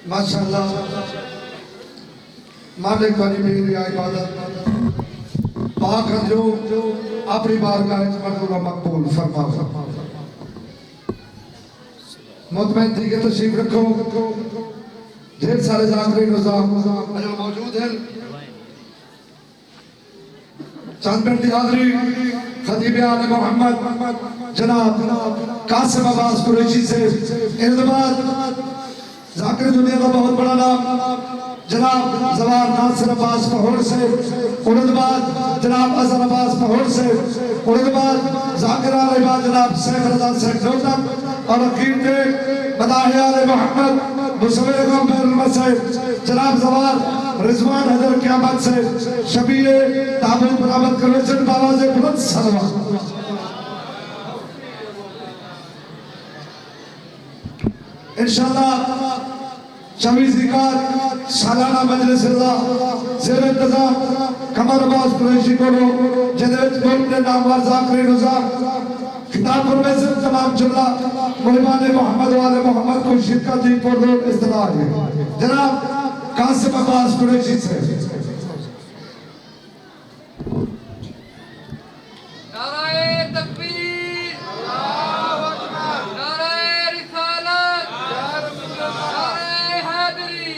ماشاءاللہ مالک والی میری عبادت پاک جو اپنی بارگاہ مرتبہ مقبول فرما مطمئن تھی کہ تشریف رکھو ڈھیر سارے ذاکرین نظام جو موجود ہیں چند منٹ کی حاضری خطیب آل محمد جناب قاسم عباس قریشی سے اندباد ذاکر دنیا کا بہت بڑا نام جناب زوار ناصر عباس پہوڑ سے اندباد جناب اظہر عباس پہوڑ سے اندباد ذاکر آل عباد جناب سیف رضا سیف دوزک اور اخیر نے مداحی آل محمد مصور قوم بیر المسیح جناب زوار رضوان حضر قیامت سے شبیہ تعبیر برابط کرویشن باواز بلند سلوہ انشاءاللہ شمی زکار سالانہ مجلس اللہ زیر انتظام کمر عباس قریشی کو جدویت گولڈ نے ناموار ذاکری نظام خطاب فرمیسن تمام جملہ محبان محمد و آل محمد کو شرکت دی پردور استدار ہے جناب قاسم عباس قریشی سے نعرہ تکبیر نعرہ رسالت نعرہ حیدری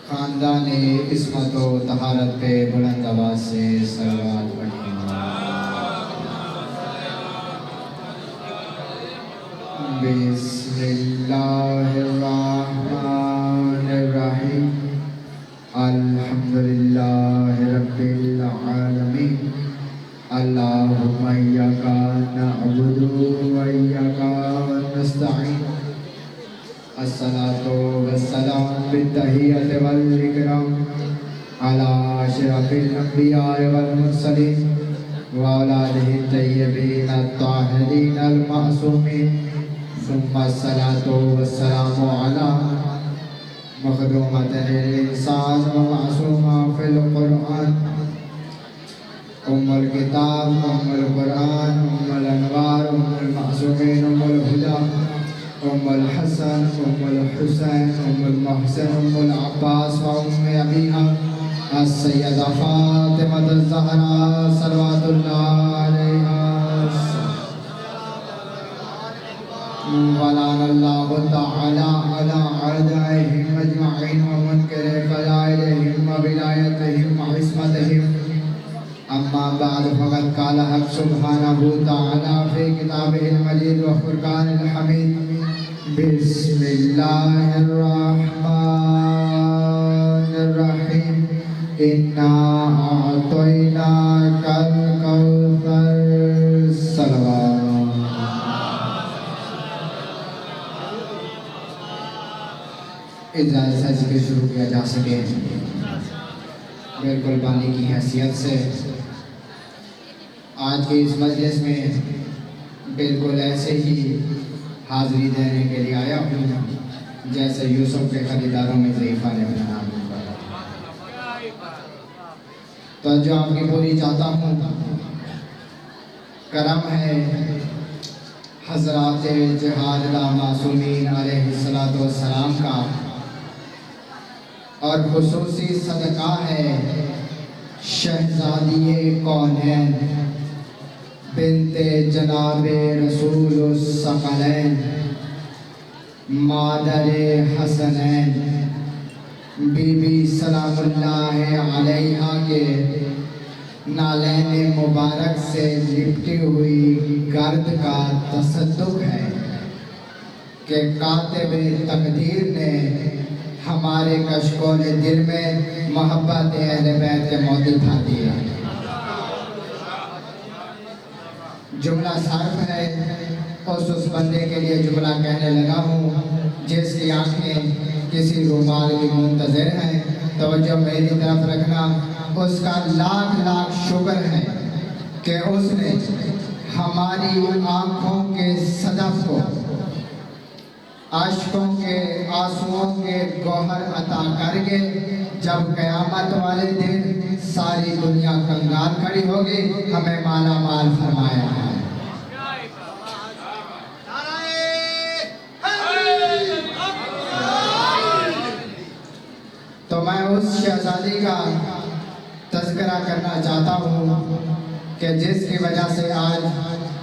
خاندان عصمت و طہارت پہ بلند آواز سے صلوات پڑھیں بسم اللہ الرحمن الرحیم الحمدللہ رب العالمین اللہم ایاکا نعبد و ایاکا نستعین الصلاة والسلام بالتحیت والاکرام علی اشرف الانبیاء والمرسلین وأولادہ الطیبین الطاہرین المعصومین ثم الصلاة والسلام على مخدومة الإنسان ومعصومة في القرآن الكتاب القرآن الأنوار المعصومين الهدى الحسن الحسين المحسن العباس أبيها السيدة فاطمة الزهراء صلوات الله عليها ولعن الله تعالى على أعدائهم أجمعين ومنكر فضائلهم وولايتهم وعصمتهم أما بعد فقد قال حق سبحانه تعالى في كتابه المجيد وفرقان الحميد بسم الله الرحمن الرحيم إنا أعطيناك الكوثر صلوات اجازت ہے ذکر شروع کیا جا سکے بالکل بانی کی حیثیت سے آج کے اس مجلس میں بالکل ایسے ہی حاضری دینے کے لیے آیا ہوں جیسے یوسف کے خریداروں میں ضعیفہ نے اپنا نام لکھا تو جو آپ کی پوری چاہتا ہوں کرم ہے حضرات جہاد معصومین علیہ السلام کا اور خصوصی صدقہ ہے شہزادی کونین بنت جناب رسول الثقلین مادر حسنین بی بی سلام اللہ علیہا کے نالین مبارک سے لپٹی ہوئی گرد کا تصدق ہے کہ کاتب تقدیر نے ہمارے کشکول دل میں محبت اہل بیت کے موتی تھا دیا جملہ صرف ہے اس بندے کے لیے جملہ کہنے لگا ہوں جس کی آنکھیں کسی رومال کی منتظر ہیں توجہ میری طرف رکھنا اس کا لاکھ لاکھ شکر ہے کہ اس نے ہماری آنکھوں کے صدف کو عشقوں کے آنسوؤں کے گوہر عطا کر کے جب قیامت والے دن ساری دنیا کنگال کھڑی ہوگی ہمیں مالا مال فرمایا ہے اس شہزادی کا تذکرہ کرنا چاہتا ہوں کہ جس کی وجہ سے آج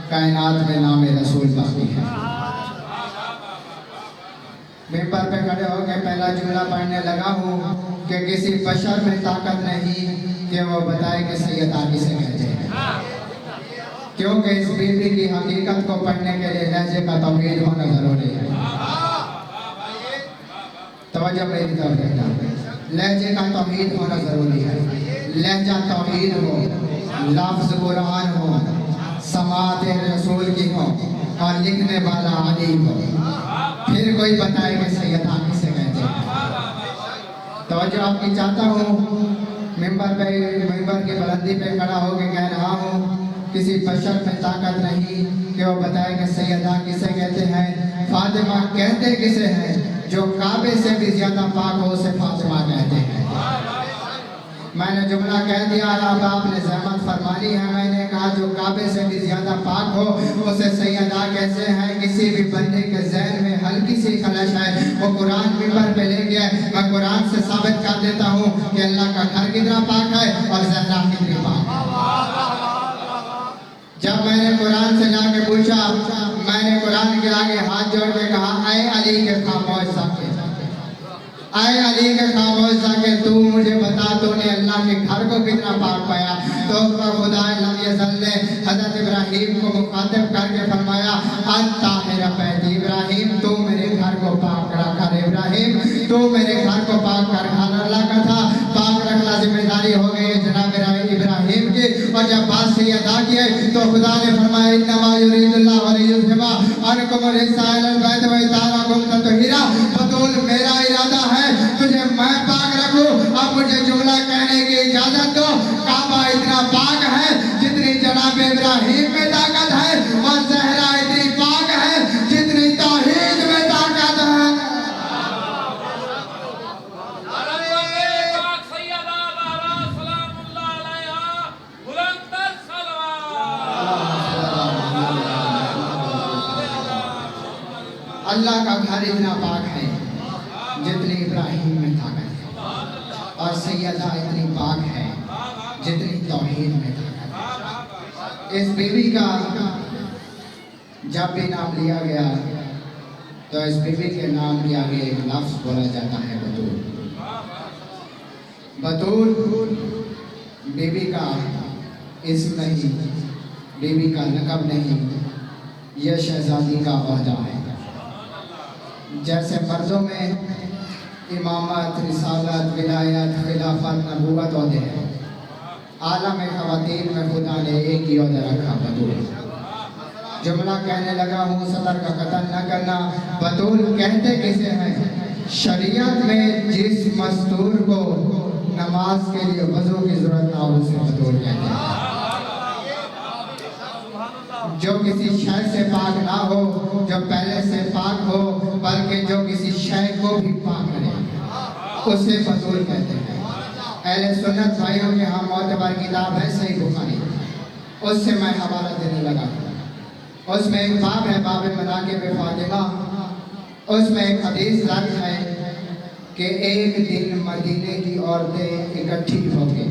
کائنات میں نام رسول باقی ہے۔ ممبر پہ کھڑے ہو کے پہلا جملہ پڑھنے لگا ہوں کہ کسی بشر میں طاقت نہیں کہ وہ بتائے کہ سیدہ کسے کہتے ہیں، کیونکہ اس بیوی کی حقیقت کو پڑھنے کے لیے لہجے کا توحید ہونا ضروری ہے۔ توجہ میری طرف دیکھنا، لہجے کا توحید ہونا ضروری ہے۔ لہجہ توحید ہو، لفظ قرآن ہو، سماعت رسول کی ہو اور لکھنے والا علی ہو، پھر کوئی بتائے کہ سیدہ کسے کہتے ہیں۔ توجہ آپ کی چاہتا ہوں، ممبر کی بلندی پہ کھڑا ہو کے کہہ رہا ہوں کسی بشر میں طاقت نہیں کہ وہ بتائے کہ سیدہ کسے کہتے ہیں۔ فاطمہ کہتے کسے ہیں؟ جو کعبے سے بھی زیادہ پاک ہو اسے فاطمہ کہتے ہیں۔ میں نے جملہ کہہ دیا، اب آپ نے زحمت فرمانی ہے۔ میں نے کہا جو کعبے سے بھی زیادہ پاک ہو اسے سیدہ کیسے ہیں؟ کسی بھی بندے کے ذہن میں ہلکی سی خلش ہے، وہ قرآن ممبر پہ لے گیا، میں قرآن سے ثابت کر دیتا ہوں کہ اللہ کا گھر کتنا پاک ہے اور زہرا کتنی پاک ہے۔ جب میں نے قرآن سے جا کے پوچھا، میں نے قرآن کے آگے ہاتھ جوڑ کے کہا، اے علی کے خاموش ساکے، اے علی کے خاموش ساکے، تو مجھے بتا تو نے اللہ کے گھر کو کتنا پاک پایا؟ تو خدا لم یزل نے حضرت ابراہیم کو مخاطب کر کے فرمایا، انت طاہر بیت ابراہیم، تو میرے گھر کو پاک کر ابراہیم، تو میرے گھر کو پاک کر۔ گھر اللہ کا تھا، پاک رکھنا ذمہ داری ہو گئی جناب ابراہیم کی، اور جب بات سے ادا کیے تو خدا نے فرمایا، انما یرید اللہ لیذھب عنکم الرجس اہل البیت ویطہرکم تطہیرا، بطول میرا ارادہ ہے تجھے میں پاک رکھوں۔ اب مجھے جملہ کہنے کی اجازت دو، کعبہ اتنا پاک ہے جتنی جناب ابراہیم میں طاقت ہے، اور زہرا اتنی پاک ہے جتنی توحید میں طاقت ہے۔ اللہ کا گھر اتنا پاک ہے جتنی ابراہیم میں طاقت ہے، اور سیدہ اتنی پاک ہے جتنی توحید میں طاقت ہے۔ اس بیوی کا جب بھی نام لیا گیا تو اس بیوی کے نام کے آگے ایک لفظ بولا جاتا ہے، بطول۔ بطول بیوی کا اسم نہیں، بیوی کا لقب نہیں، یہ شہزادی کا عہدہ ہے۔ جیسے مردوں میں امامت، رسالت، ولایت، خلافت، نبوت عہدے ہیں، عالم خواتین میں خدا نے ایک ہی عہدہ رکھا، بطول۔ جملہ کہنے لگا ہوں، صدر کا قتل نہ کرنا۔ بطول کہتے کسے ہیں؟ شریعت میں جس مستور کو نماز کے لیے وضو کی ضرورت نہ ہو اسے بطول کہتے ہیں۔ جو کسی شے سے پاک نہ ہو، جو پہلے سے پاک ہو، بلکہ جو کسی شے کو بھی پاک کرے اسے بطول کہتے ہیں۔ اہل سنت بھائیوں کے ہاں معتبر کتاب ہے صحیح بخاری، اس سے میں حوالہ دینے لگا۔ اس میں ایک باب ہے، باب مناقب فاطمہ، اس میں ایک حدیث درج ہے کہ ایک دن مدینے کی عورتیں اکٹھی ہو کے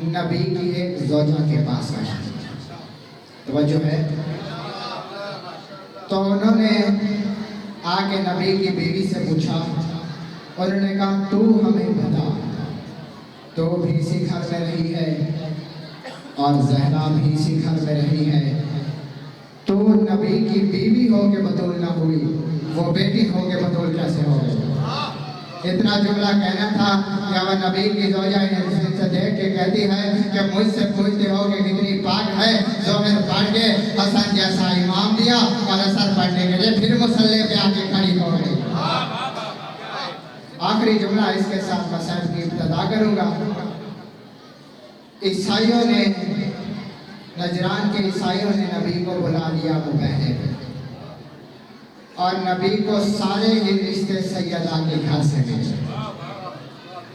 نبی کی ایک زوجہ کے پاس آئی، توجہ ہے، تو انہوں نے آ کے نبی کی بیوی سے پوچھا، انہوں نے کہا تو ہمیں بتا، تو بھی اسی گھر میں رہی ہے اور زہرا بھی اسی گھر میں رہی ہے، تو نبی کی بیوی ہو کے بطول نہ ہوئی، وہ بیٹی ہو کے بطول کیسے ہو گئی؟ اتنا جملہ کہنا تھا کہ وہ نبی کی زوجہ انہیں سے دیکھ کے کہتی ہے کہ مجھ سے پوچھتے ہو کہ کتنی پاک ہے، ظہر پڑھ کے حسن جیسا امام دیا اور اثر پڑھنے کے لیے پھر مصلی پہ آ کے کھڑی ہو گئی۔ آخری جملہ اس کے ساتھ مسائل کی ابتدا کروں گا۔ عیسائیوں نے، نجران کے عیسائیوں نے نبی کو بلا لیا ابو پہلے پہ، اور نبی کو سارے ہی رشتے سیدہ کے گھر سے ملے۔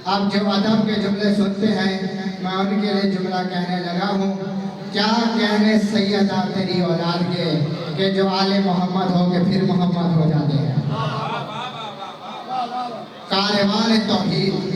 اب جو ادب کے جملے سنتے ہیں میں ان کے لیے جملہ کہنے لگا ہوں، کیا کہنے سیدہ تیری اولاد کے کہ جو آل محمد ہو کے پھر محمد ہو جاتے ہیں۔ کاروان توحید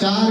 4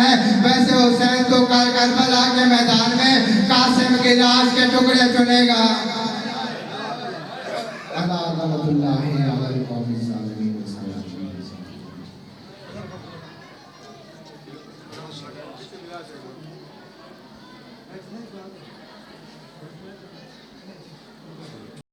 ہیں، ویسے حسین تو کربلا کے میدان میں قاسم کی لاش کے ٹکڑے چنے گا۔ رحمۃ اللہ علی القوم الظالمین۔